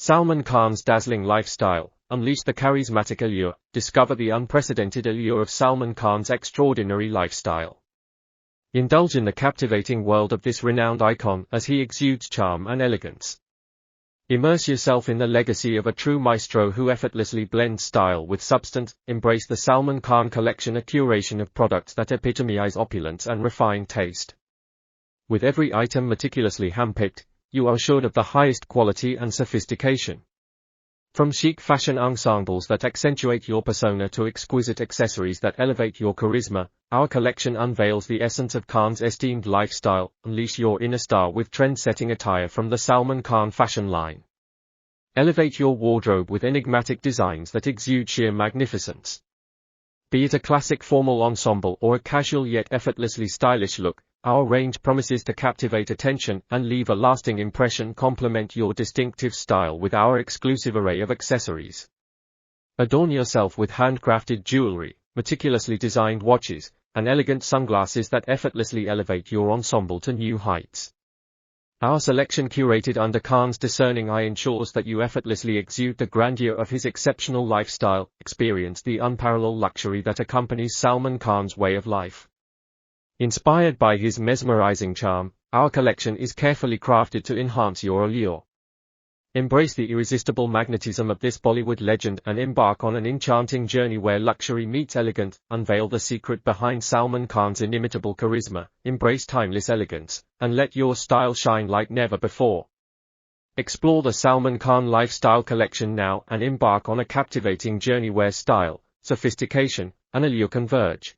Salman Khan's dazzling lifestyle. Unleash the charismatic allure. Discover the unprecedented allure of Salman Khan's extraordinary lifestyle. Indulge in the captivating world of this renowned icon as he exudes charm and elegance. Immerse yourself in the legacy of a true maestro who effortlessly blends style with substance. Embrace the Salman Khan collection, a curation of products that epitomize opulence and refined taste. With every item meticulously handpicked, you are assured of the highest quality and sophistication. From chic fashion ensembles that accentuate your persona to exquisite accessories that elevate your charisma, our collection unveils the essence of Khan's esteemed lifestyle. Unleash your inner star with trend-setting attire from the Salman Khan fashion line. Elevate your wardrobe with enigmatic designs that exude sheer magnificence. Be it a classic formal ensemble or a casual yet effortlessly stylish look, our range promises to captivate attention and leave a lasting impression. Complement your distinctive style with our exclusive array of accessories. Adorn yourself with handcrafted jewelry, meticulously designed watches, and elegant sunglasses that effortlessly elevate your ensemble to new heights. Our selection, curated under Khan's discerning eye, ensures that you effortlessly exude the grandeur of his exceptional lifestyle. Experience the unparalleled luxury that accompanies Salman Khan's way of life. Inspired by his mesmerizing charm, our collection is carefully crafted to enhance your allure. Embrace the irresistible magnetism of this Bollywood legend and embark on an enchanting journey where luxury meets elegance. Unveil the secret behind Salman Khan's inimitable charisma, embrace timeless elegance, and let your style shine like never before. Explore the Salman Khan lifestyle collection now and embark on a captivating journey where style, sophistication, and allure converge.